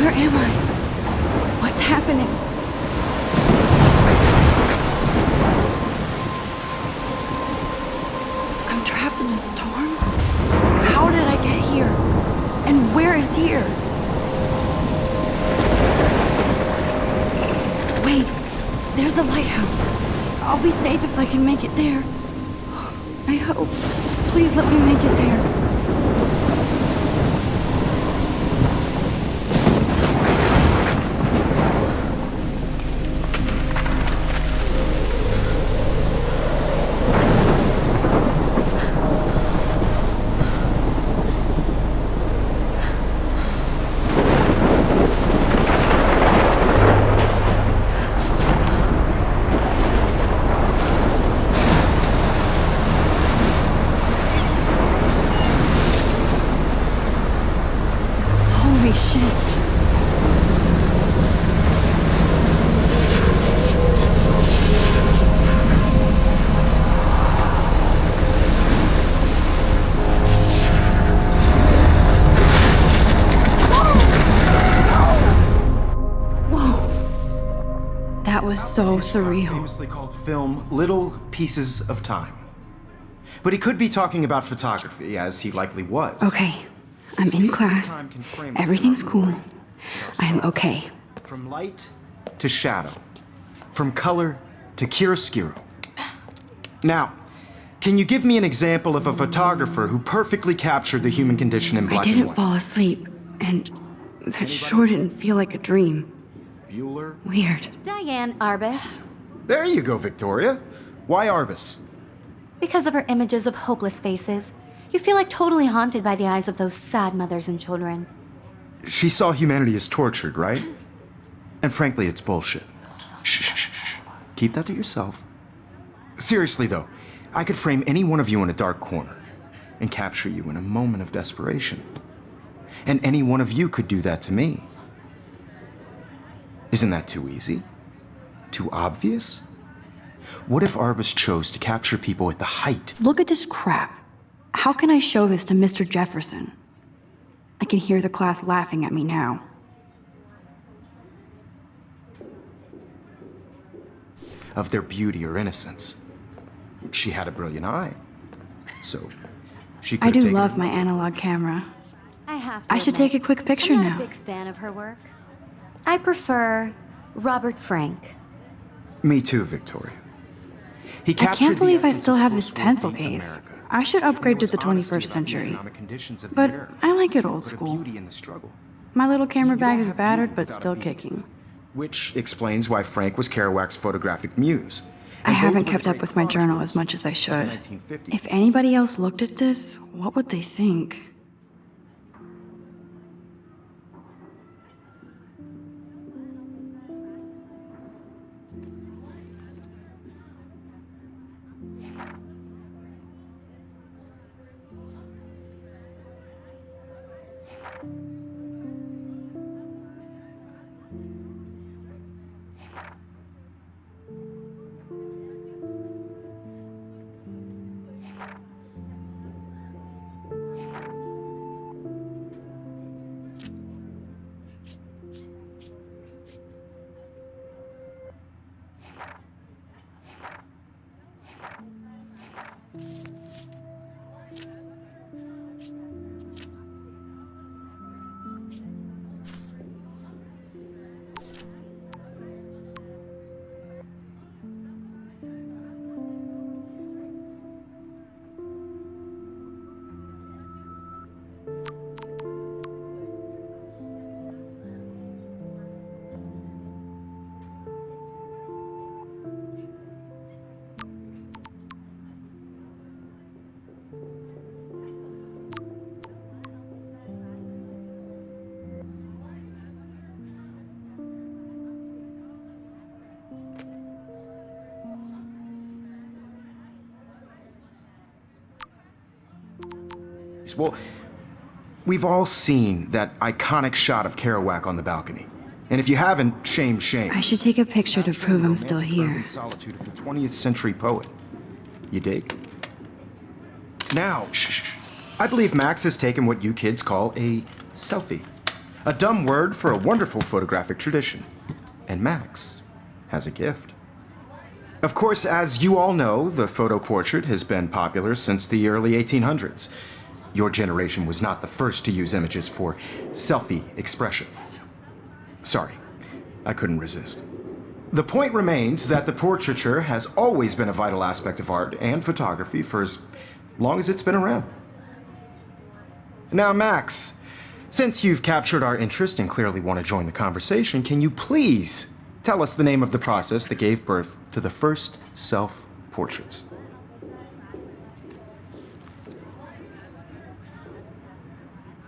Where am I? What's happening? I'm trapped in a storm? How did I get here? And where is here? Wait, there's the lighthouse. I'll be safe if I can make it there. I hope. Please let me make it there. Holy shit. Whoa. That was so surreal. Famously called film Little Pieces of Time. But he could be talking about photography, as he likely was. Okay, I'm in class. Everything's cool. I am okay. From light to shadow. From color to chiaroscuro. Now, can you give me an example of a photographer who perfectly captured the human condition in I black and didn't white? fall asleep, and that sure didn't feel like a dream. Bueller? Weird. Diane Arbus. There you go, Victoria. Why Arbus? Because of her images of hopeless faces, you feel like totally haunted by the eyes of those sad mothers and children. She saw humanity as tortured, right? And frankly, it's bullshit. Shh, shh, shh, shh. Keep that to yourself. Seriously, though, I could frame any one of you in a dark corner and capture you in a moment of desperation. And any one of you could do that to me. Isn't that too easy? Too obvious? What if Arbus chose to capture people at the height? Look at this crap. How can I show this to Mr. Jefferson? I can hear the class laughing at me now. Of their beauty or innocence. She had a brilliant eye. So, she could I have do taken love it. my analog camera. I should admit, take a quick picture I'm now. not a big fan of her work. I prefer Robert Frank. Me too, Victoria. He I captured can't the believe I essence still of have this post-war pencil beat case. America. I should And upgrade to there the was honesty 21st about the century. economic conditions of the But era. I like it old Put a school. beauty in the struggle. My little camera You bag don't is have battered beauty but without a still beat. kicking. Which explains why Frank was Kerouac's photographic muse. I And both haven't were kept the up great with my journal as chroniclers much as I of the should. 1950s. If anybody else looked at this, what would they think? Well, we've all seen that iconic shot of Kerouac on the balcony. And if you haven't, shame, shame. I should take a picture to prove I'm still Romantic here. urban solitude of the 20th century poet. You dig? Now, shh. I believe Max has taken what you kids call a selfie. A dumb word for a wonderful photographic tradition. And Max has a gift. Of course, as you all know, the photo portrait has been popular since the early 1800s. Your generation was not the first to use images for selfie expression. Sorry, I couldn't resist. The point remains that the portraiture has always been a vital aspect of art and photography for as long as it's been around. Now, Max, since you've captured our interest and clearly want to join the conversation, can you please tell us the name of the process that gave birth to the first self-portraits?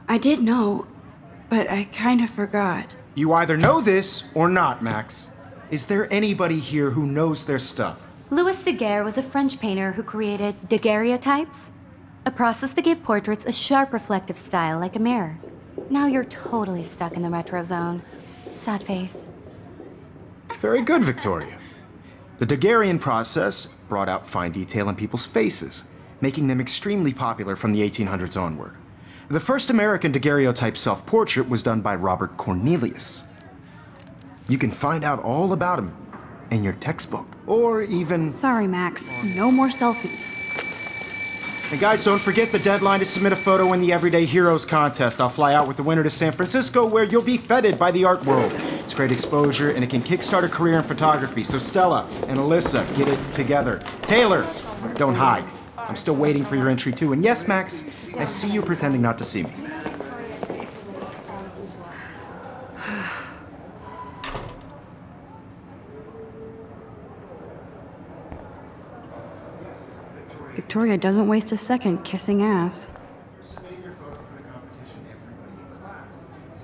I did know, but I kind of forgot. You either know this or not, Max. Is there anybody here who knows their stuff? Louis Daguerre was a French painter who created daguerreotypes, a process that gave portraits a sharp reflective style like a mirror. Now you're totally stuck in the retro zone. Sad face. Very good, Victoria. The Daguerrean process brought out fine detail in people's faces, making them extremely popular from the 1800s onward. The first American daguerreotype self-portrait was done by Robert Cornelius. You can find out all about him in your textbook, or even... Sorry, Max. No more selfies. And guys, don't forget the deadline to submit a photo in the Everyday Heroes contest. I'll fly out with the winner to San Francisco, where you'll be feted by the art world. It's great exposure, and it can kickstart a career in photography. So Stella and Alyssa, get it together. Taylor, don't hide. I'm still waiting for your entry, too. And yes, Max, I see you pretending not to see me. Victoria doesn't waste a second kissing ass.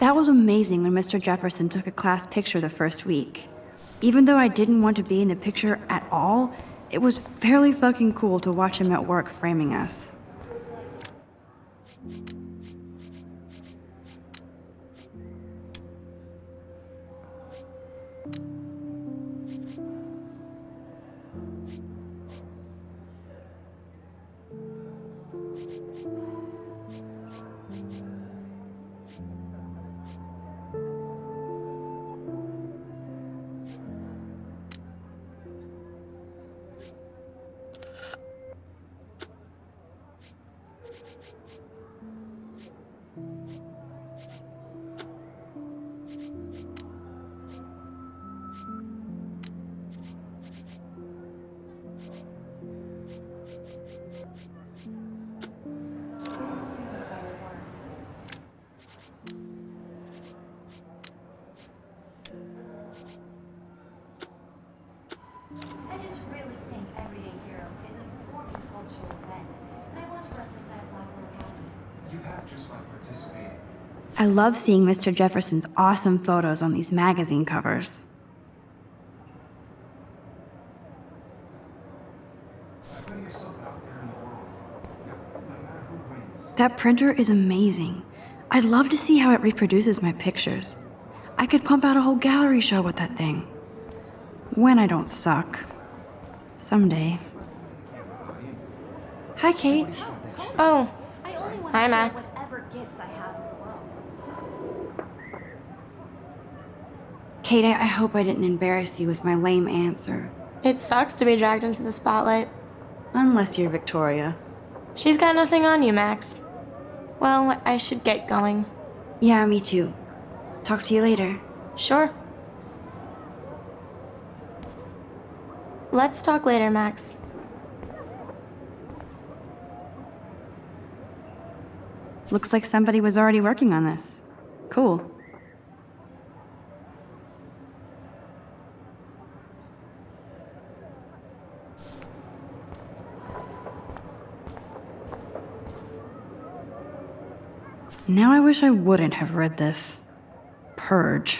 That was amazing when Mr. Jefferson took a class picture the first week. Even though I didn't want to be in the picture at all, it was fairly fucking cool to watch him at work framing us. I just really think Everyday Heroes is an important cultural event, and I want to represent Blackwell Academy. You have just by participating. I love seeing Mr. Jefferson's awesome photos on these magazine covers. Putting yourself out there in the world, no matter who wins. That printer is amazing. I'd love to see how it reproduces my pictures. I could pump out a whole gallery show with that thing. When I don't suck. Someday. Hi, Kate. Oh, I only want Hi, to share Max. whatever gifts I have with the world. Kate, I hope I didn't embarrass you with my lame answer. it sucks to be dragged into the spotlight. Unless you're Victoria. She's got nothing on you, Max. Well, I should get going. Yeah, me too. Talk to you later. Sure. Let's talk later, Max. Looks like somebody was already working on this. Cool. Now I wish I wouldn't have read this. Purge.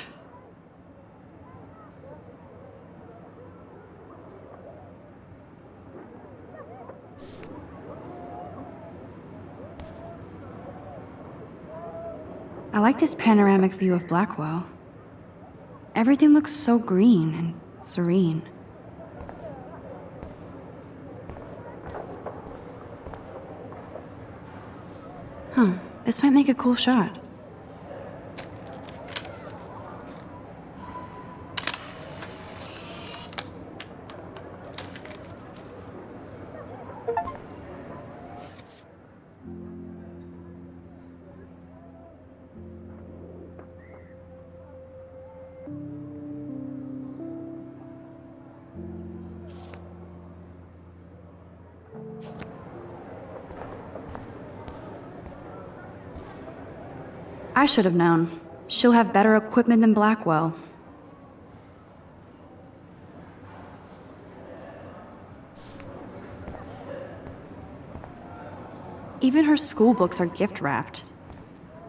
I like this panoramic view of Blackwell. Everything looks so green and serene. Huh, this might make a cool shot. I should have known. She'll have better equipment than Blackwell. Even her school books are gift wrapped.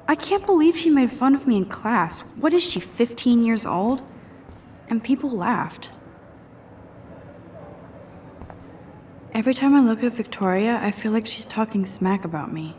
I can't believe she made fun of me in class. What is she, 15 years old? And people laughed. Every time I look at Victoria, I feel like she's talking smack about me.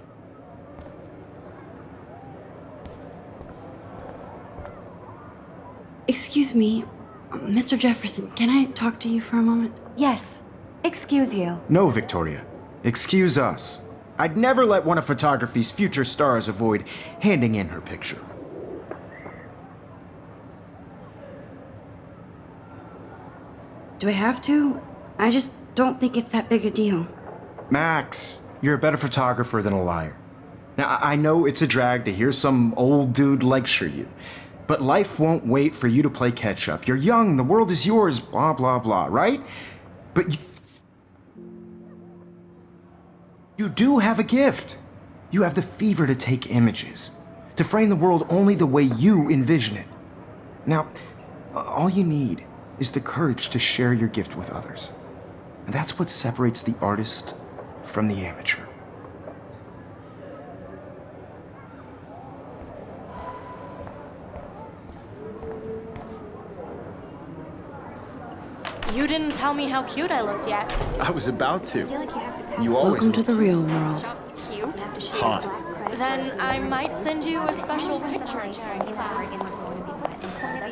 Excuse me, Mr. Jefferson, can I talk to you for a moment? Yes. Excuse you. No, Victoria. Excuse us. I'd never let one of photography's future stars avoid handing in her picture. Do I have to? I just don't think it's that big a deal. Max, you're a better photographer than a liar. Now, I know it's a drag to hear some old dude lecture you, but life won't wait for you to play catch up. You're young, the world is yours, blah, blah, blah, right? But you do have a gift. You have the fever to take images, to frame the world only the way you envision it. Now, all you need is the courage to share your gift with others. And that's what separates the artist from the amateur. You didn't tell me how cute I looked yet. I was about to. You always Welcome to the real world. Just cute. hot. Then I might send you a special picture.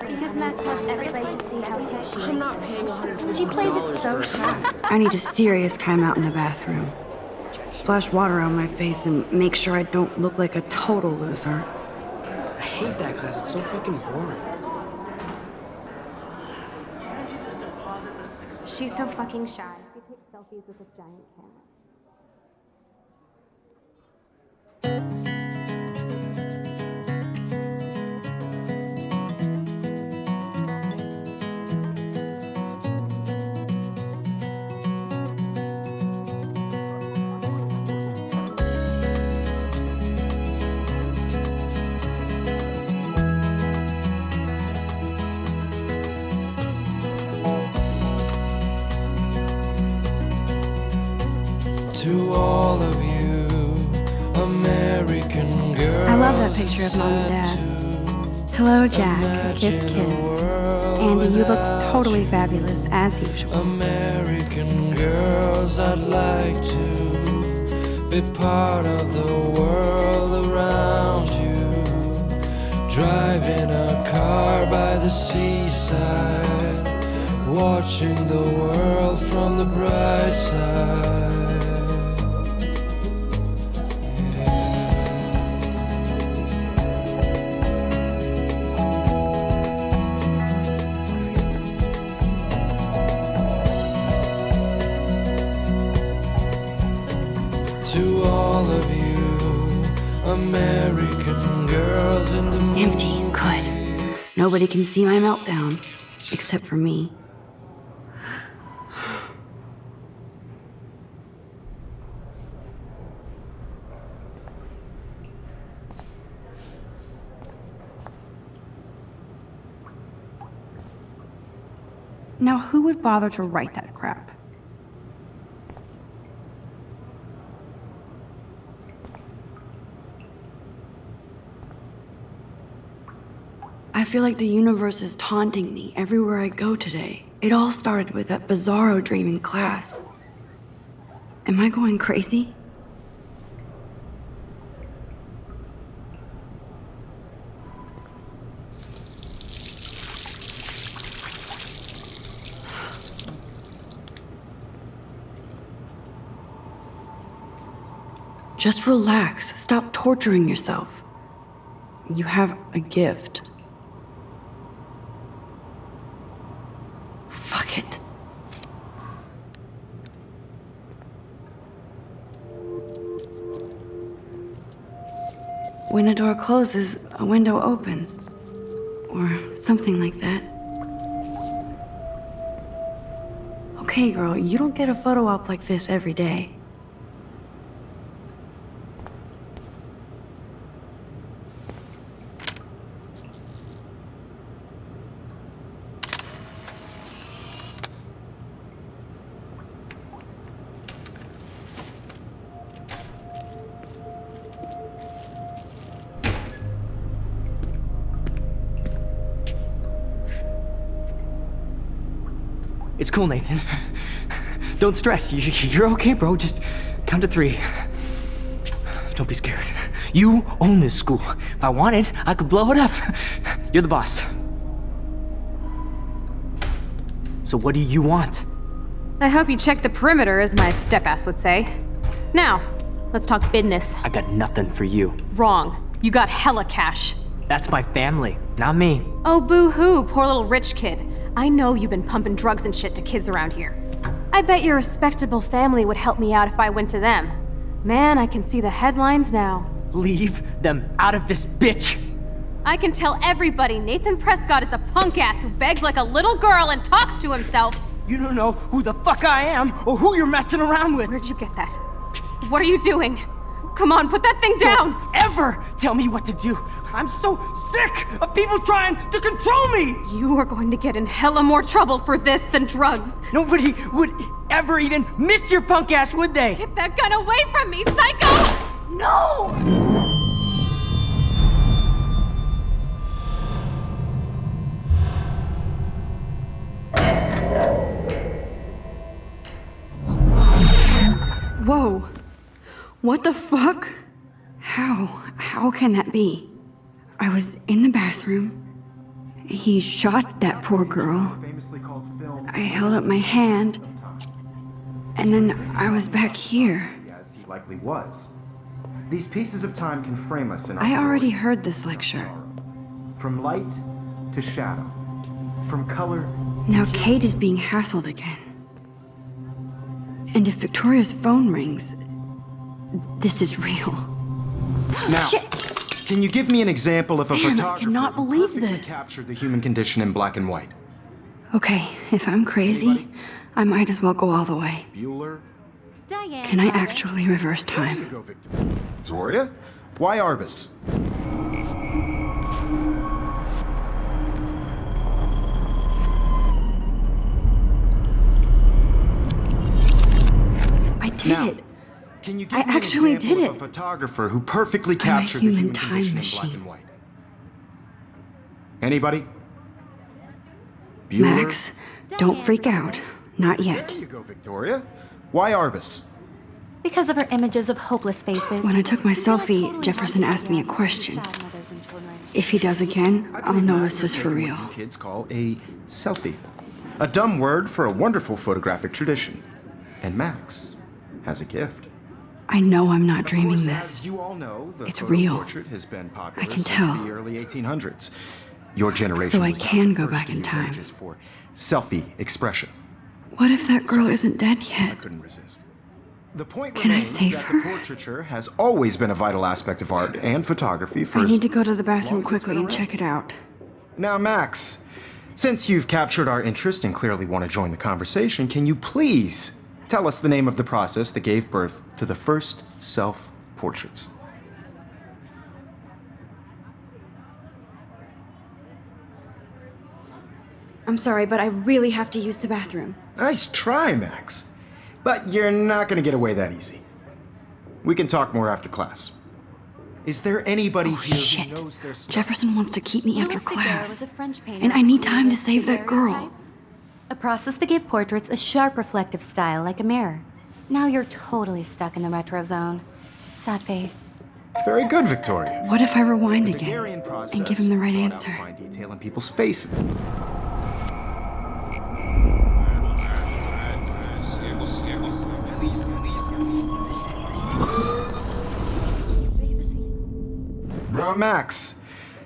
Because Max wants everybody to see how cute she is. I'm not paying $120. She plays it so sharp. I need a serious timeout in the bathroom. Splash water on my face and make sure I don't look like a total loser. I hate that class. It's so fucking boring. She's so fucking shy. She takes selfies with a giant camera. To all of you, American girls. I love that picture of Mom and Dad. Hello, Jack. Kiss, kiss. Andy, you look totally fabulous, as usual. American girls, I'd like to be part of the world around you. Driving a car by the seaside, watching the world from the bright side. To all of you, American girls in the moon. Empty. Good. Nobody can see my meltdown, except for me. Now, who would bother to write that crap? I feel like the universe is taunting me everywhere I go today. It all started with that bizarro dream in class. Am I going crazy? Just relax. Stop torturing yourself. You have a gift. Fuck it. When a door closes, a window opens. Or something like that. Okay, girl, you don't get a photo op like this every day. It's cool, Nathan. Don't stress. You're okay, bro. Just count to 3. Don't be scared. You own this school. If I wanted, I could blow it up. You're the boss. So what do you want? I hope you checked the perimeter, as my step-ass would say. Now, let's talk business. I got nothing for you. Wrong. You got hella cash. That's my family, not me. Oh, boo-hoo, poor little rich kid. I know you've been pumping drugs and shit to kids around here. I bet your respectable family would help me out if I went to them. Man, I can see the headlines now. Leave them out of this bitch! I can tell everybody Nathan Prescott is a punk ass who begs like a little girl and talks to himself. You don't know who the fuck I am or who you're messing around with. Where'd you get that? What are you doing? Come on, put that thing down! Don't ever tell me what to do. I'm so sick of people trying to control me. You are going to get in hella more trouble for this than drugs. Nobody would ever even miss your punk ass, would they? Get that gun away from me, psycho! No! Whoa. What the fuck? How can that be? I was in the bathroom. He shot that poor girl. I held up my hand. And then I was back here. As he likely was. These pieces of time can frame us in our I already glory. heard this lecture. From light to shadow. From color. Now Kate is being hassled again. And if Victoria's phone rings, this is real. Now, Shit! can you give me an example of a Damn, I photographer cannot who believe perfectly this. captured the human condition in black and white? Okay, if I'm crazy, I might as well go all the way. Bueller? Diane. Can I Arbus. actually reverse time? Go, Victoria? Why Arbus? I did Now, it. Can you give I me an actually example did of it. a photographer who perfectly captured the human human time condition in machine. black and white? Anybody? Bueller? Max, don't freak out. Not yet. There you go, Victoria. Why Arbus? Because of her images of hopeless faces. When I took my feel selfie, totally Jefferson asked me a ideas of question. sad mothers and children. If he does again, I I'll believe know Max this is for taking real. what you kids call a selfie. A dumb word for a wonderful photographic tradition. And Max has a gift. I know I'm not Of dreaming course, this. As you all know, the It's photo real. portrait has been popular I can since tell. the early 1800s. Your generation So I was not can the go first back to in use time. images for selfie expression. What if that girl isn't dead I yet? couldn't resist. The point Can I remains save that her? the portraiture has always been a vital aspect of art and photography for I as need to go to the long bathroom as it's quickly been and around. check it out. Now, Max, since you've captured our interest and clearly want to join the conversation, can you please tell us the name of the process that gave birth to the first self-portraits? I'm sorry, but I really have to use the bathroom. Nice try, Max. But you're not going to get away that easy. We can talk more after class. Is there anybody here who Shit. knows their stuff? Jefferson wants to keep me after Louis Daguerre was class. a French painter And I who need time to created save that girl. daguerreotypes, a process that gave portraits a sharp reflective style like a mirror. Now you're totally stuck in the retro zone. Sad face. Very good, Victoria. What if I rewind The again Daguerrean process and give him the right brought out answer? fine detail in people's faces. Max,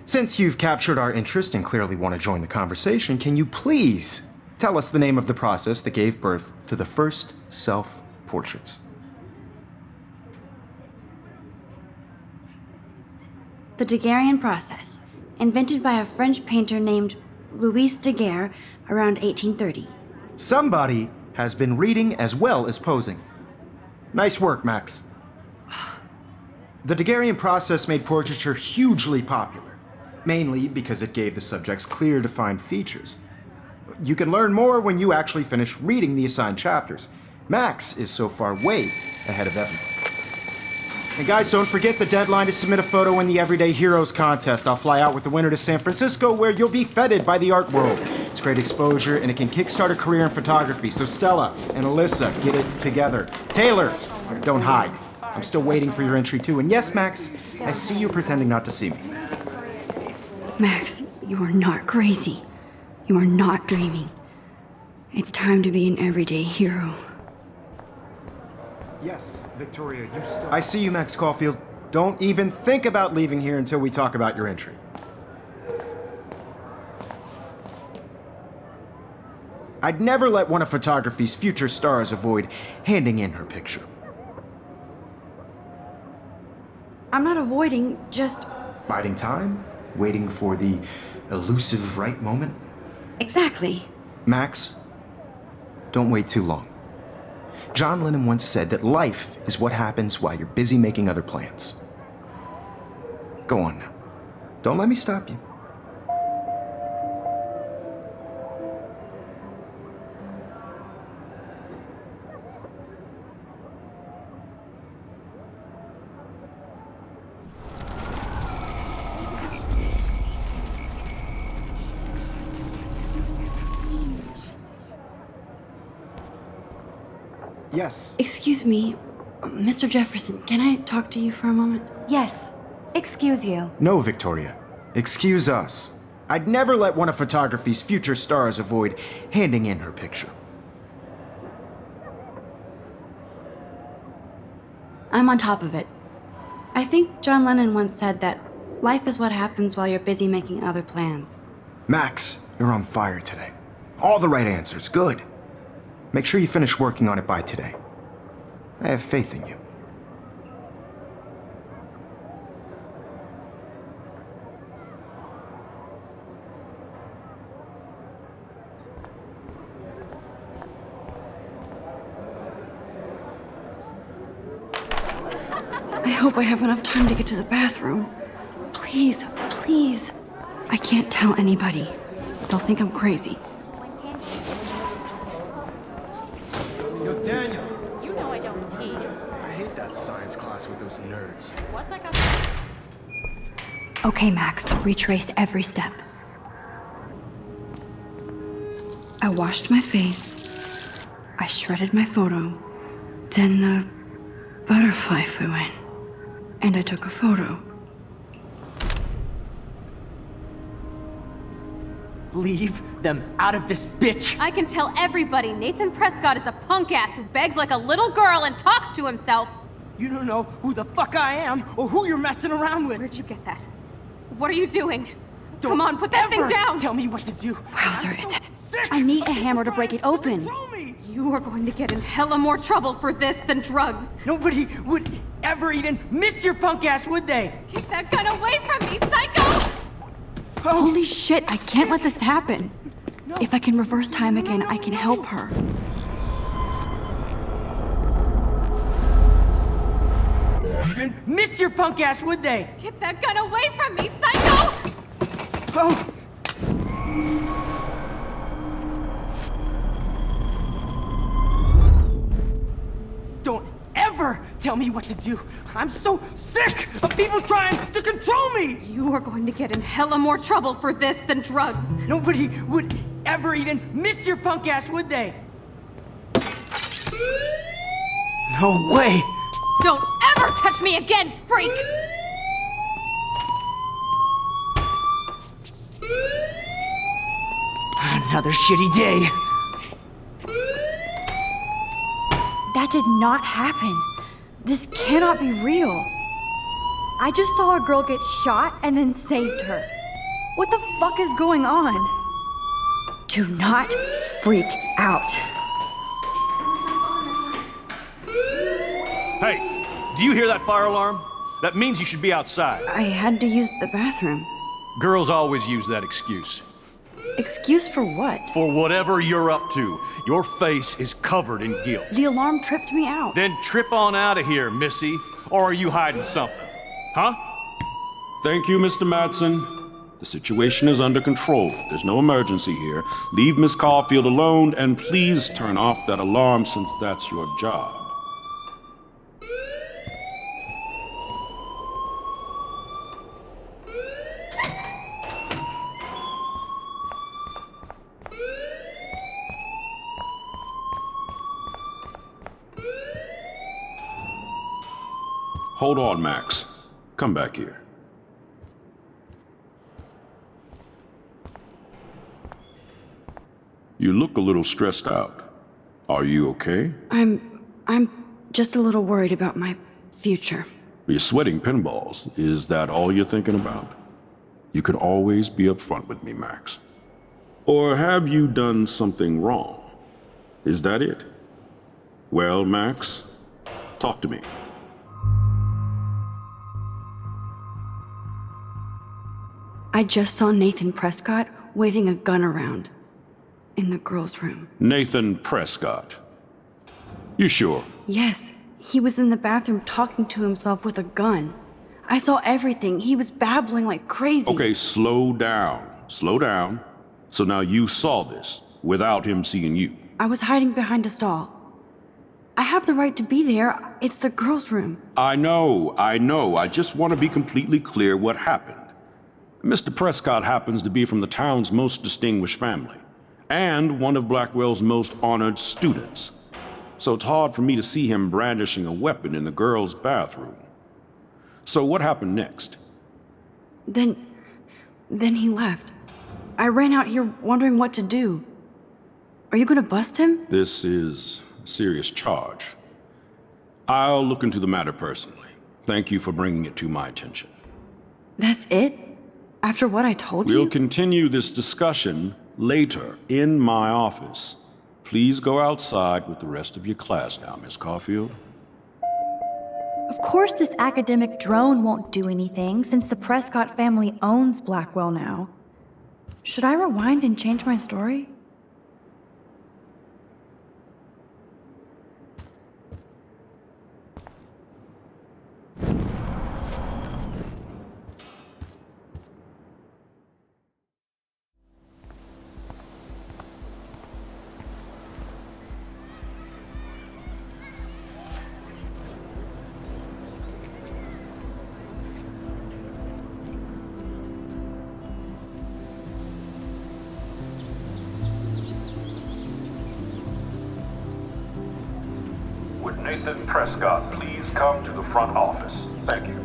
since you've captured our interest and clearly want to join the conversation, can you please tell us the name of the process that gave birth to the first self-portraits? The Daguerrean process, invented by a French painter named Louis Daguerre around 1830. Somebody has been reading as well as posing. Nice work, Max. The Daguerrean process made portraiture hugely popular, mainly because it gave the subjects clear, defined features. You can learn more when you actually finish reading the assigned chapters. Max is so far way ahead of everyone. And guys, don't forget the deadline to submit a photo in the Everyday Heroes contest. I'll fly out with the winner to San Francisco, where you'll be feted by the art world. It's great exposure, and it can kickstart a career in photography. So Stella and Alyssa, get it together. Taylor, don't hide. I'm still waiting for your entry too. And yes, Max, I see you pretending not to see me. Max, you are not crazy. You are not dreaming. It's time to be an everyday hero. Yes, Victoria, you still... I see you, Max Caulfield. Don't even think about leaving here until we talk about your entry. I'd never let one of photography's future stars avoid handing in her picture. I'm not avoiding, just... Biding time? Waiting for the elusive right moment? Exactly. Max, don't wait too long. John Lennon once said that life is what happens while you're busy making other plans. Go on now. Don't let me stop you. Yes. Excuse me, Mr. Jefferson, can I talk to you for a moment? Yes. Excuse you. No, Victoria. Excuse us. I'd never let one of photography's future stars avoid handing in her picture. I'm on top of it. I think John Lennon once said that life is what happens while you're busy making other plans. Max, you're on fire today. All the right answers. Good. Make sure you finish working on it by today. I have faith in you. I hope I have enough time to get to the bathroom. Please, please. I can't tell anybody. They'll think I'm crazy. Yo, Daniel. You know I don't tease. I hate that science class with those nerds. What's that got? Okay, Max, retrace every step. I washed my face. I shredded my photo. Then the butterfly flew in. And I took a photo. Leave them out of this bitch! I can tell everybody Nathan Prescott is a punk ass who begs like a little girl and talks to himself. You don't know who the fuck I am or who you're messing around with. Where'd you get that? What are you doing? Don't Come on, put that thing ever down! Tell me what to do. Wowzer, I'm so it's... sick I need a of hammer to break it people trying open. to control me. You are going to get in hella more trouble for this than drugs. Nobody would ever even miss your punk ass, would they? Get that gun away from me, psycho! Holy shit, I can't let this happen. No. If I can reverse time again, I can help her. Even miss your punk ass, would they? Get that gun away from me, psycho! Oh. Don't ever tell me what to do. I'm so sick of people trying to control me. You are going to get in hella more trouble for this than drugs. Nobody would ever even miss your punk ass, would they? No way. Don't ever touch me again, freak! Another shitty day. That did not happen. This cannot be real. I just saw a girl get shot and then saved her. What the fuck is going on? Do not freak out. Hey, do you hear that fire alarm? That means you should be outside. I had to use the bathroom. Girls always use that excuse. Excuse for what? For whatever you're up to, your face is covered in guilt. The alarm tripped me out. Then trip on out of here, Missy. Or are you hiding something? Huh? Thank you, Mr. Madsen. The situation is under control. There's no emergency here. Leave Miss Caulfield alone, and please turn off that alarm since that's your job. Hold on, Max. Come back here. You look a little stressed out. Are you okay? I'm just a little worried about my future. You're sweating pinballs. Is that all you're thinking about? You can always be upfront with me, Max. Or have you done something wrong? Is that it? Well, Max, talk to me. I just saw Nathan Prescott waving a gun around in the girls' room. Nathan Prescott. You sure? Yes, he was in the bathroom talking to himself with a gun. I saw everything. He was babbling like crazy. Okay, slow down. Slow down. So now you saw this without him seeing you. I was hiding behind a stall. I have the right to be there. It's the girls' room. I know. I just want to be completely clear what happened. Mr. Prescott happens to be from the town's most distinguished family, and one of Blackwell's most honored students. So it's hard for me to see him brandishing a weapon in the girls' bathroom. So what happened next? Then he left. I ran out here wondering what to do. Are you gonna bust him? This is a serious charge. I'll look into the matter personally. Thank you for bringing it to my attention. That's it? After what I told you? We'll continue this discussion later in my office. Please go outside with the rest of your class now, Miss Caulfield. Of course this academic drone won't do anything since the Prescott family owns Blackwell now. Should I rewind and change my story? Would Nathan Prescott please come to the front office? Thank you.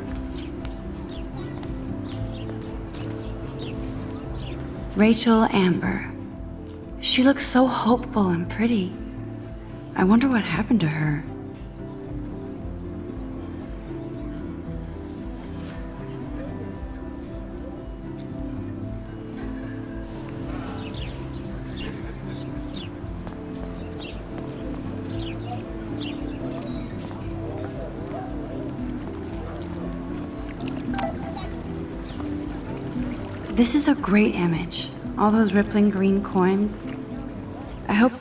Rachel Amber. She looks so hopeful and pretty. I wonder what happened to her. This is a great image. All those rippling green coins. I hope...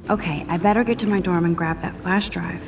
Okay, I better get to my dorm and grab that flash drive.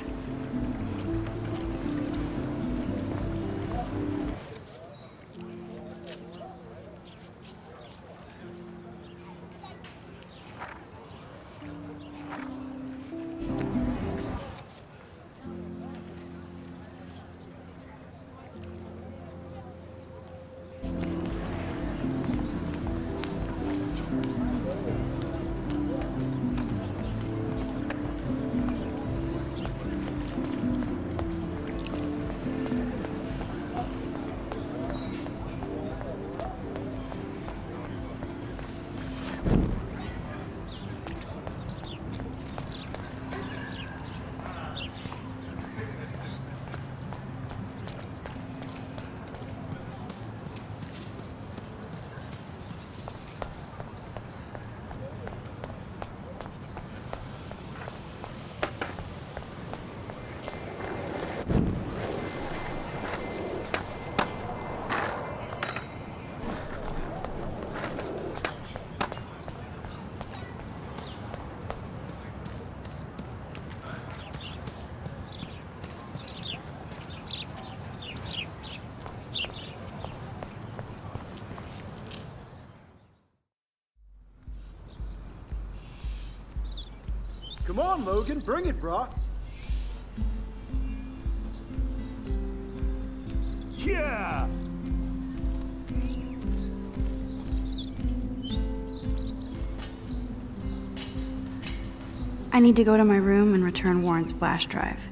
Come on, Logan, bring it, Brock. Yeah! I need to go to my room and return Warren's flash drive.